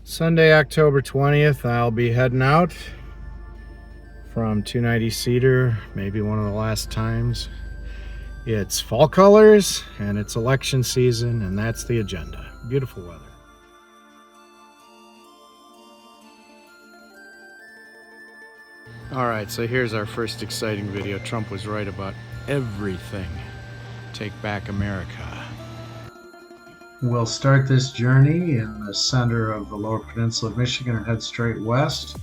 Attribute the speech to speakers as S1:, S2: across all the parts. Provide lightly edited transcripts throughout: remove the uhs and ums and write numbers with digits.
S1: Sunday, October 20th, I'll be heading out from 290 Cedar, maybe one of the last times. It's fall colors and it's election season, and that's the agenda. Beautiful weather. All right, so here's our first exciting video. Trump was right about everything. Take back America. We'll start this journey in the center of the Lower Peninsula of Michigan and head straight west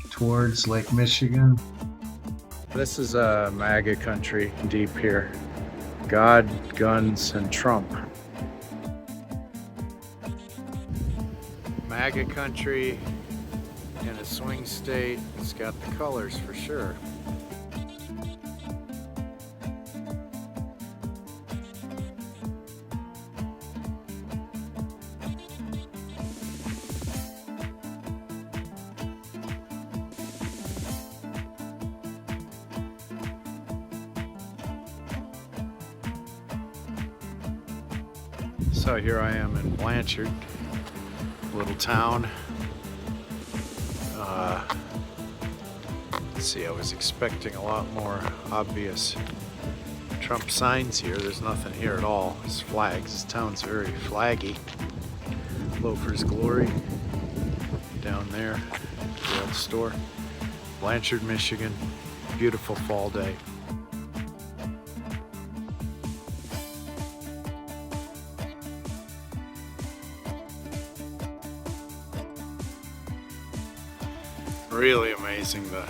S1: towards Lake Michigan. This is MAGA country deep here. God, guns, and Trump. MAGA country in a swing state. It's got the colors for sure. So here I am in Blanchard, little town. Let's see, I was expecting a lot more obvious Trump signs here. There's nothing here at all. It's flags. This town's very flaggy. Loafer's Glory down there, the old store. Blanchard, Michigan. Beautiful fall day. Really amazing, the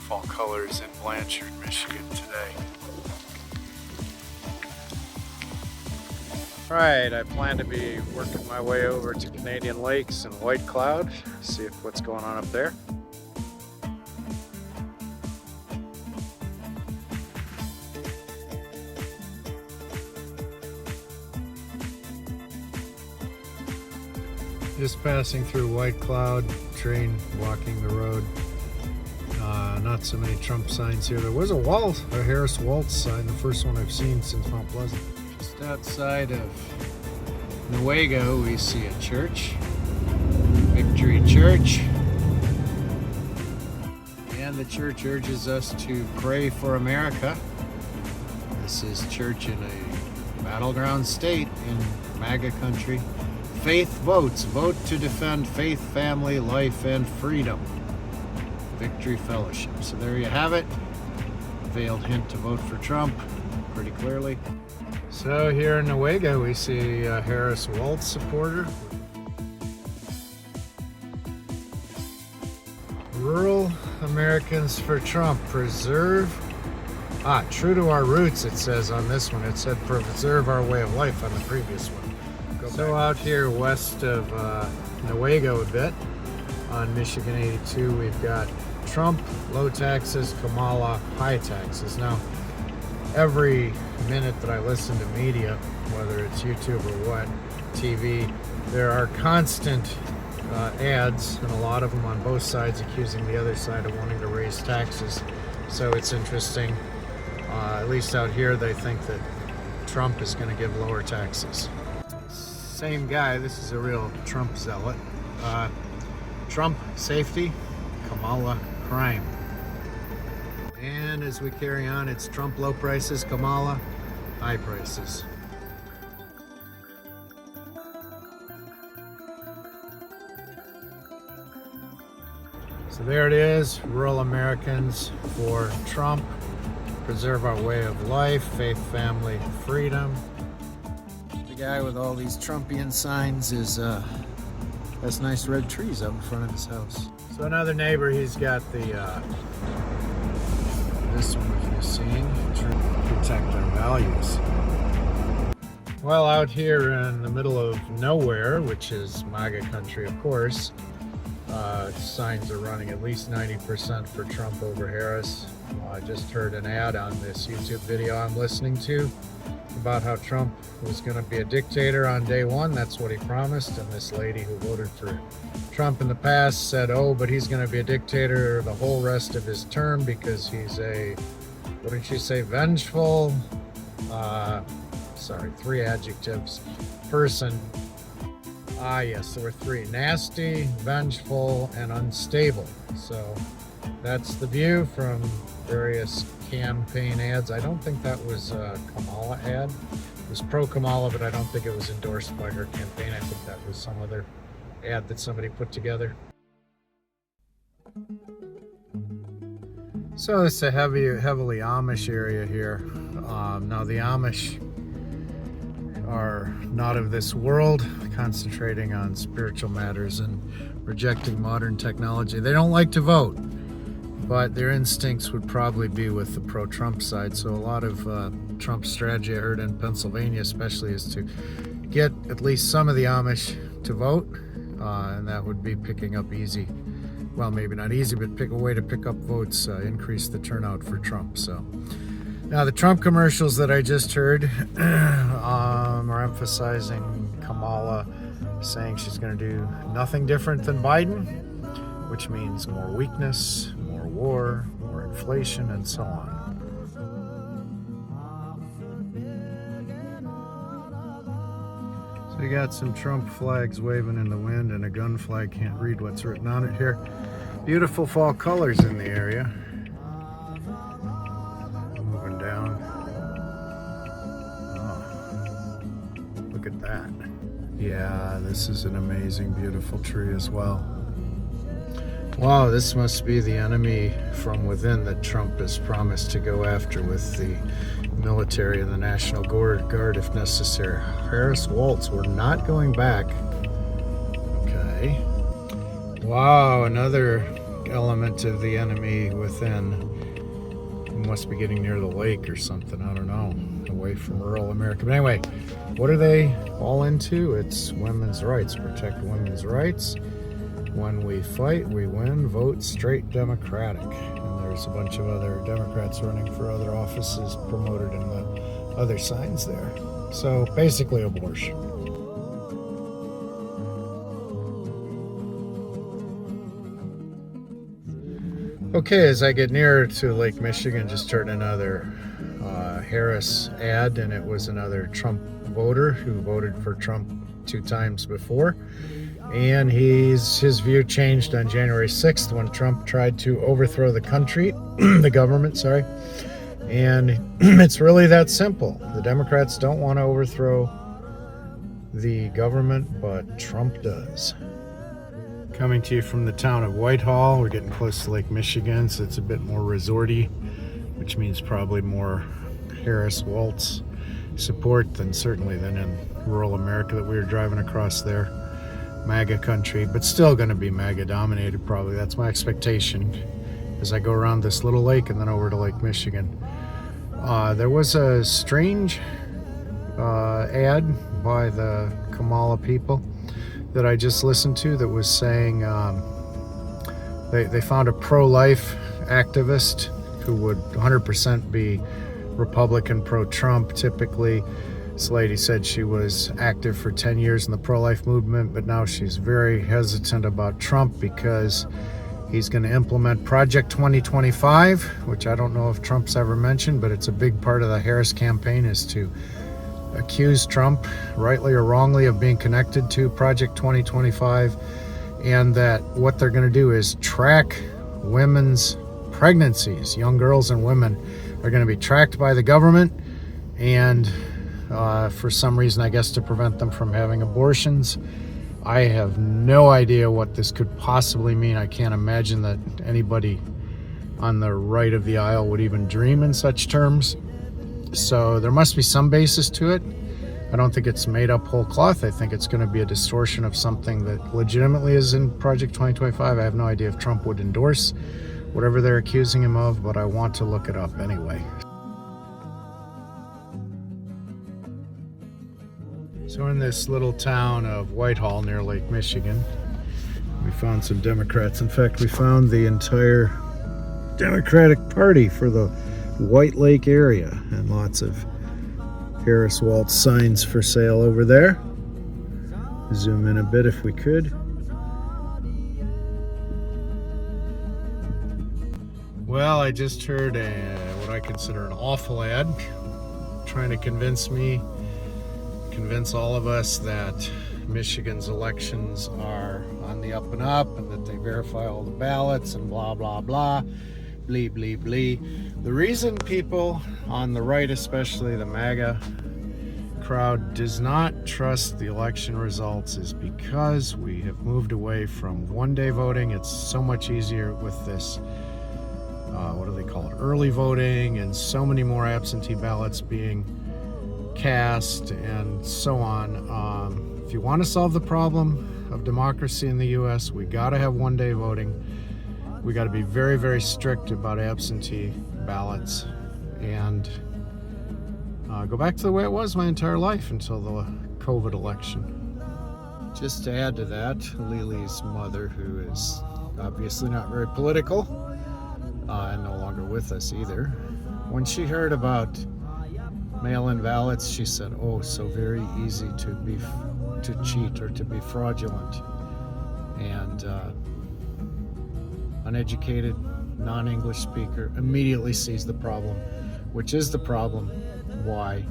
S1: fall colors in Blanchard, Michigan today. Alright, I plan to be working my way over to Canadian Lakes and White Cloud, see what's going on up there. Just passing through White Cloud, train walking the road. Not so many Trump signs here. There was a Harris Waltz sign, the first one I've seen since Mount Pleasant. Just outside of Newaygo, we see a church, Victory Church. And the church urges us to pray for America. This is church in a battleground state in MAGA country. Faith votes. Vote to defend faith, family, life, and freedom. Victory Fellowship. So there you have it. Veiled hint to vote for Trump, pretty clearly. So here in Newaygo, we see a Harris Waltz supporter. Rural Americans for Trump. Preserve. True to our roots, it says on this one. It said preserve our way of life on the previous one. So out here west of Newaygo a bit, on Michigan 82, we've got Trump, low taxes, Kamala, high taxes. Now, every minute that I listen to media, whether it's YouTube or what, TV, there are constant ads, and a lot of them on both sides, accusing the other side of wanting to raise taxes. So it's interesting. At least out here, they think that Trump is going to give lower taxes. Same guy, this is a real Trump zealot. Trump, safety, Kamala, crime. And as we carry on, it's Trump, low prices, Kamala, high prices. So there it is, rural Americans for Trump, preserve our way of life, faith, family, freedom. The guy with all these Trumpian signs is has nice red trees out in front of his house. So another neighbor, he's got the this one, if you've seen, to protect our values. Well, out here in the middle of nowhere, which is MAGA country, of course, signs are running at least 90% for Trump over Harris. I just heard an ad on this YouTube video I'm listening to about how Trump was going to be a dictator on day one. That's what he promised. And this lady who voted for Trump in the past said, oh, but he's going to be a dictator the whole rest of his term because he's a, what did she say, vengeful, three adjectives, person. Ah, yes, there were three: nasty, vengeful, and unstable. So that's the view from various campaign ads. I don't think that was a Kamala ad. It was pro-Kamala, but I don't think it was endorsed by her campaign. I think that was some other ad that somebody put together. So it's a heavily Amish area here. Now the Amish are not of this world, concentrating on spiritual matters and rejecting modern technology. They don't like to vote, but their instincts would probably be with the pro-Trump side. So a lot of Trump's strategy, I heard in Pennsylvania especially, is to get at least some of the Amish to vote, and that would be picking up easy, well, maybe not easy, but pick a way to pick up votes, increase the turnout for Trump. So now the Trump commercials that I just heard are emphasizing Kamala saying she's going to do nothing different than Biden, which means more weakness, more war, more inflation, and so on. So you got some Trump flags waving in the wind and a gun flag. Can't read what's written on it here. Beautiful fall colors in the area. Moving down. Oh, look at that. Yeah, this is an amazing, beautiful tree as well. Wow, this must be the enemy from within that Trump has promised to go after with the military and the National Guard if necessary. Harris Waltz, we're not going back. Okay. Wow, another element of the enemy within. We must be getting near the lake or something, I don't know, away from rural America. But anyway, what are they all into? It's women's rights, protect women's rights. When we fight, we win. Vote straight Democratic. And there's a bunch of other Democrats running for other offices promoted in the other signs there. So basically abortion. Okay, as I get nearer to Lake Michigan, just heard another Harris ad, and it was another Trump voter who voted for Trump 2 times before. And his view changed on January 6th when Trump tried to overthrow the country, the government, sorry. And it's really that simple. The Democrats don't want to overthrow the government, but Trump does. Coming to you from the town of Whitehall. We're getting close to Lake Michigan, so it's a bit more resorty, which means probably more Harris Waltz support than in rural America that we were driving across there. MAGA country, but still going to be MAGA dominated probably. That's my expectation as I go around this little lake and then over to Lake Michigan. There was a strange ad by the Kamala people that I just listened to that was saying they found a pro-life activist who would 100% be Republican, pro-Trump typically. This lady said she was active for 10 years in the pro-life movement, but now she's very hesitant about Trump because he's going to implement Project 2025, which I don't know if Trump's ever mentioned, but it's a big part of the Harris campaign is to accuse Trump, rightly or wrongly, of being connected to Project 2025, and that what they're going to do is track women's pregnancies. Young girls and women are going to be tracked by the government, and for some reason, I guess to prevent them from having abortions. I have no idea what this could possibly mean. I can't imagine that anybody on the right of the aisle would even dream in such terms. So there must be some basis to it. I don't think it's made up whole cloth. I think it's going to be a distortion of something that legitimately is in Project 2025. I have no idea if Trump would endorse whatever they're accusing him of, but I want to look it up anyway. So in this little town of Whitehall near Lake Michigan, we found some Democrats. In fact, we found the entire Democratic Party for the White Lake area, and lots of Harris Waltz signs for sale over there. Zoom in a bit if we could. Well, I just heard what I consider an awful ad trying to convince all of us that Michigan's elections are on the up and up, and that they verify all the ballots and blah, blah, blah, blee, blee, blee. The reason people on the right, especially the MAGA crowd, does not trust the election results is because we have moved away from one-day voting. It's so much easier with this, what do they call it, early voting, and so many more absentee ballots being cast and so on. If you want to solve the problem of democracy in the US, we got to have one-day voting. We got to be very, very strict about absentee ballots and go back to the way it was my entire life until the COVID election. Just to add to that, Lily's mother, who is obviously not very political and no longer with us either, when she heard about mail-in ballots, she said, "Oh, so very easy to cheat or to be fraudulent." And uneducated, non-English speaker immediately sees the problem, which is the problem why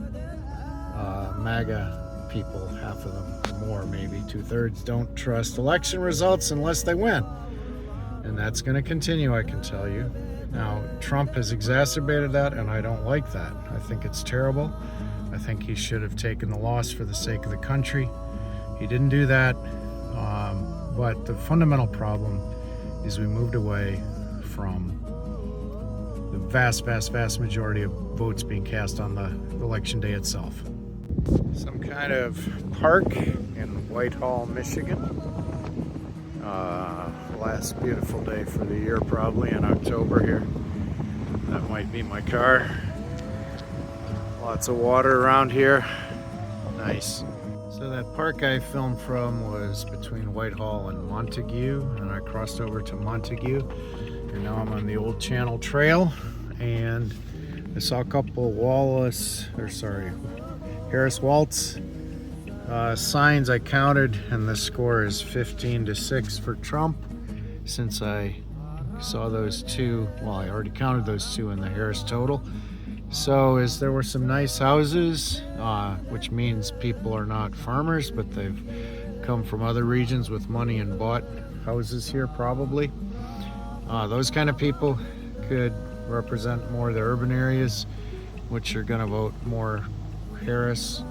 S1: MAGA people, half of them, more maybe, 2/3, don't trust election results unless they win. And that's going to continue, I can tell you. Now, Trump has exacerbated that, and I don't like that. I think it's terrible. I think he should have taken the loss for the sake of the country. He didn't do that. But the fundamental problem is we moved away from the vast, vast, vast majority of votes being cast on the election day itself. Some kind of park in Whitehall, Michigan. Last beautiful day for the year, probably in October here. That might be my car. Lots of water around here. Nice. So that park I filmed from was between Whitehall and Montague, and I crossed over to Montague, and now I'm on the Old Channel Trail, and I saw a couple Harris Waltz signs I counted, and the score is 15-6 for Trump. Since I saw those two, well, I already counted those two in the Harris total. So there were some nice houses, which means people are not farmers, but they've come from other regions with money and bought houses here probably. Those kind of people could represent more of the urban areas, which are going to vote more Harris.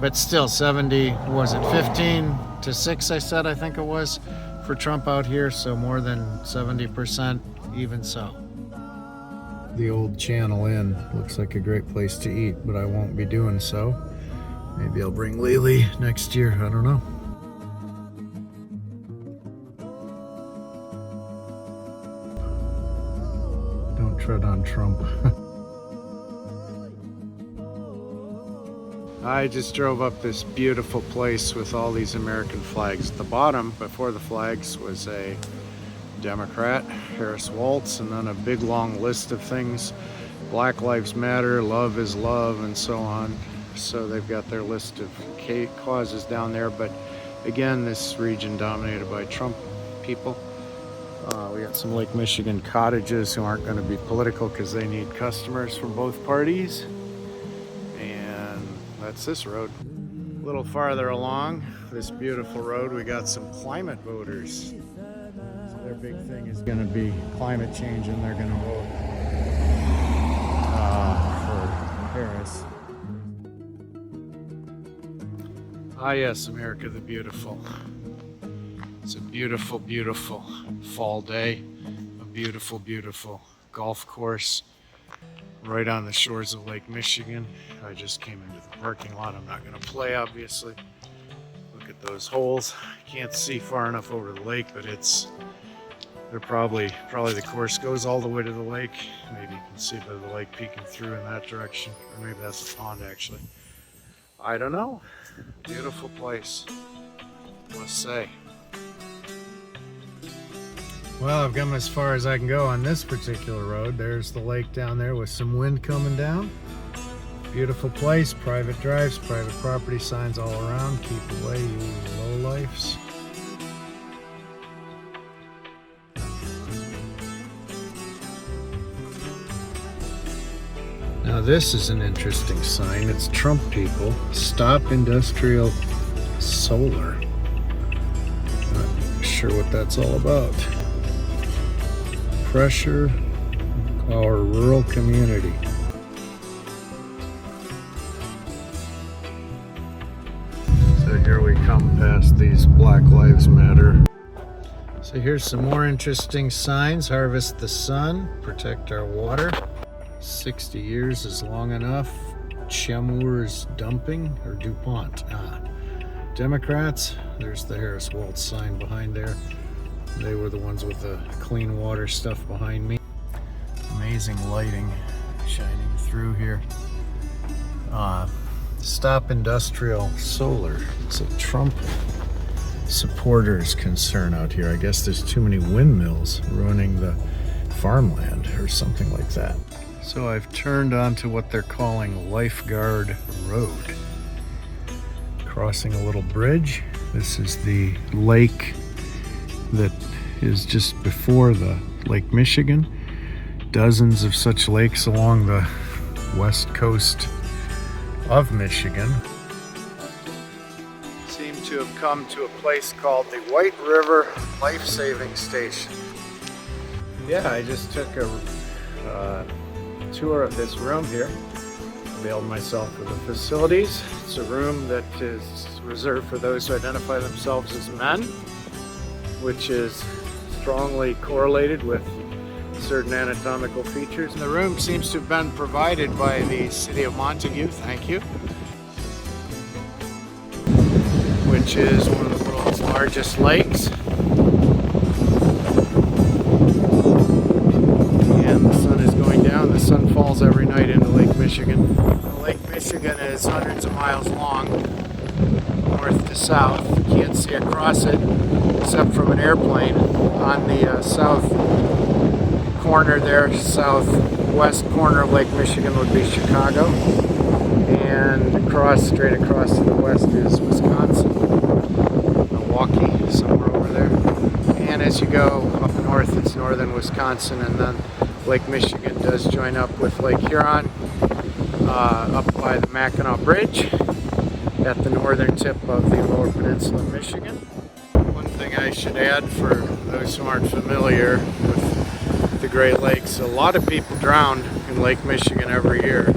S1: But still, 15-6 I said, I think it was, for Trump out here, so more than 70% even so. The Old Channel Inn looks like a great place to eat, but I won't be doing so. Maybe I'll bring Lily next year, I don't know. Don't tread on Trump. I just drove up this beautiful place with all these American flags. At the bottom, before the flags, was a Democrat, Harris Waltz, and then a big long list of things. Black Lives Matter, love is love, and so on. So they've got their list of causes down there. But again, this region dominated by Trump people. We got some Lake Michigan cottages who aren't going to be political because they need customers from both parties. That's this road. A little farther along this beautiful road, we got some climate voters. So their big thing is going to be climate change, and they're going to vote for Harris. Ah yes, America the Beautiful. It's a beautiful, beautiful fall day. A beautiful, beautiful golf course right on the shores of Lake Michigan. I just came into the parking lot. I'm not going to play, obviously. Look at those holes. Can't see far enough over the lake, but they're probably the course goes all the way to the lake. Maybe you can see a bit of the lake peeking through in that direction, or maybe that's a pond actually. I don't know. Beautiful place, must say. Well, I've come as far as I can go on this particular road. There's the lake down there with some wind coming down. Beautiful place, private drives, private property signs all around. Keep away, you lowlifes. Now this is an interesting sign. It's Trump people. Stop industrial solar. Not sure what that's all about. Pressure our rural community. So here we come past these Black Lives Matter. So here's some more interesting signs. Harvest the sun, protect our water. 60 years is long enough. Chemours dumping, or DuPont. Democrats, there's the Harris Waltz sign behind there. They were the ones with the clean water stuff behind me. Amazing lighting shining through here. Stop industrial solar. It's a Trump supporters concern out here. I guess there's too many windmills ruining the farmland or something like that. So I've turned onto what they're calling Lifeguard Road. Crossing a little bridge. This is the lake that is just before the Lake Michigan. Dozens of such lakes along the west coast of Michigan. Seem to have come to a place called the White River Life Saving Station. Yeah, I just took a tour of this room here. Availed myself of the facilities. It's a room that is reserved for those who identify themselves as men, which is strongly correlated with certain anatomical features. And the room seems to have been provided by the city of Montague, thank you, which is one of the world's largest lakes. And the sun is going down. The sun falls every night into Lake Michigan. Lake Michigan is hundreds of miles long, north to south. You can't see across it except from an airplane. On the south corner there, southwest corner of Lake Michigan would be Chicago, and straight across to the west is Wisconsin, Milwaukee, somewhere over there. And as you go up north, it's northern Wisconsin, and then Lake Michigan does join up with Lake Huron up by the Mackinac Bridge at the northern tip of the Lower Peninsula of Michigan. One thing I should add for those who aren't familiar with the Great Lakes, a lot of people drown in Lake Michigan every year.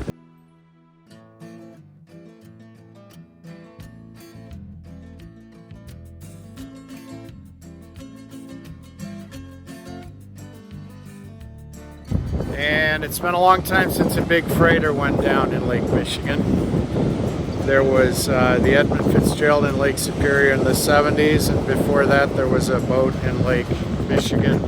S1: And it's been a long time since a big freighter went down in Lake Michigan. There was the Edmund Fitzgerald in Lake Superior in the 70s, and before that there was a boat in Lake Michigan.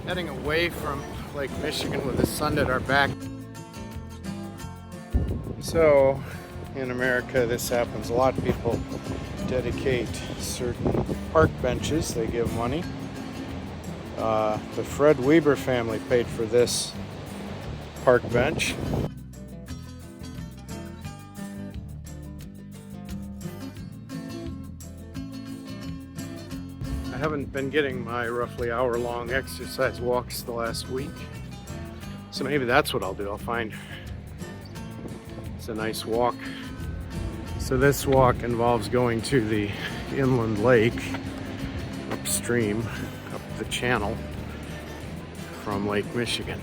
S1: Heading away from Lake Michigan with the sun at our back. So, in America this happens. A lot of people dedicate certain park benches. They give money. The Fred Weber family paid for this park bench. I haven't been getting my roughly hour-long exercise walks the last week, so maybe that's what I'll do. I'll find it's a nice walk. So this walk involves going to the inland lake upstream, up the channel from Lake Michigan.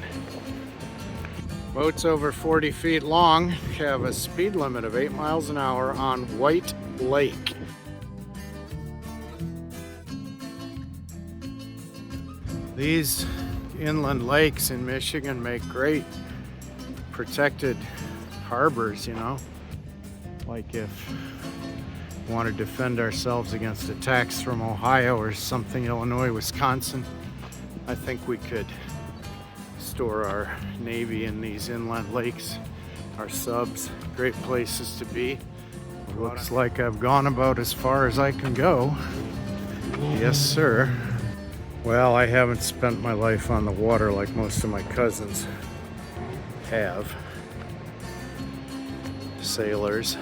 S1: Boats over 40 feet long have a speed limit of 8 miles an hour on White Lake. These inland lakes in Michigan make great protected harbors, you know. Like if we want to defend ourselves against attacks from Ohio or something, Illinois, Wisconsin, I think we could store our Navy in these inland lakes, our subs. Great places to be. Looks like I've gone about as far as I can go. Yes, sir. Well, I haven't spent my life on the water like most of my cousins have. Sailors.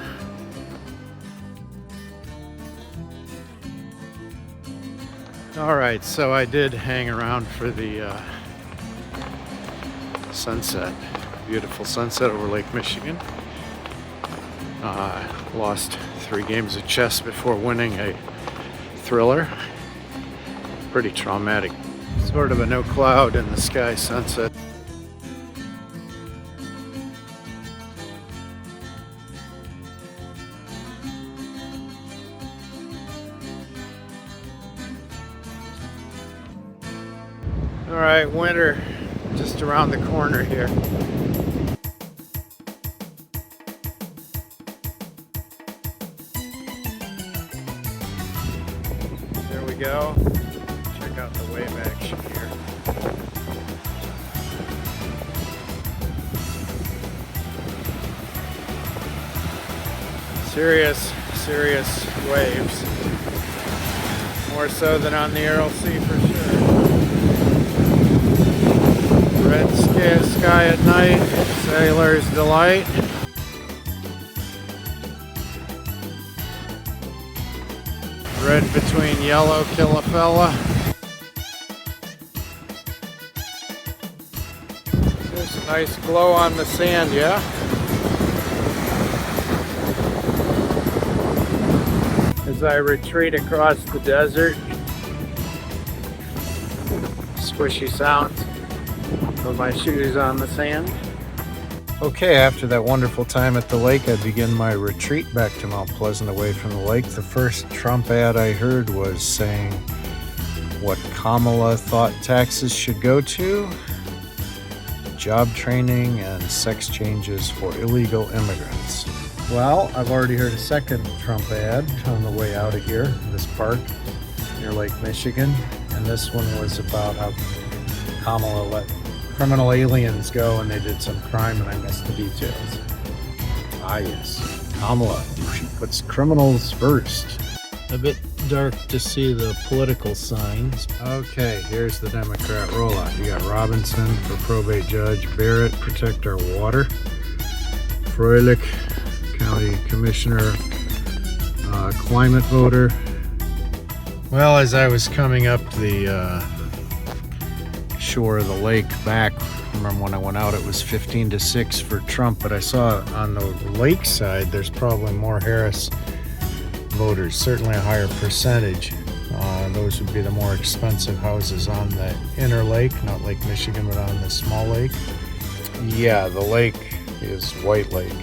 S1: All right, so I did hang around for the sunset. Beautiful sunset over Lake Michigan. Lost 3 games of chess before winning a thriller. Pretty traumatic. Sort of a no cloud in the sky sunset. All right, winter just around the corner here. There we go. Check out the wave action here. Serious waves. More so than on the Aral Sea for sure. Red sky at night, sailor's delight. Red between yellow, kill a fella. There's a nice glow on the sand, yeah? As I retreat across the desert, squishy sounds of my shoes on the sand. Okay, after that wonderful time at the lake, I begin my retreat back to Mount Pleasant away from the lake. The first Trump ad I heard was saying what Kamala thought taxes should go to: job training and sex changes for illegal immigrants. Well, I've already heard a second Trump ad on the way out of here, this park near Lake Michigan, and this one was about how Kamala let criminal aliens go and they did some crime, and I missed the details. Ah yes, Kamala, she puts criminals first. A bit dark to see the political signs. Okay, here's the Democrat rollout. You got Robinson for probate judge, Barrett, protect our water, Froelich, county commissioner, climate voter. Well, as I was coming up the shore of the lake back, remember when I went out it was 15-6 for Trump, but I saw on the lake side there's probably more Harris voters, certainly a higher percentage. Those would be the more expensive houses on the inner lake, not Lake Michigan, but on the small lake. Yeah, the lake is White Lake.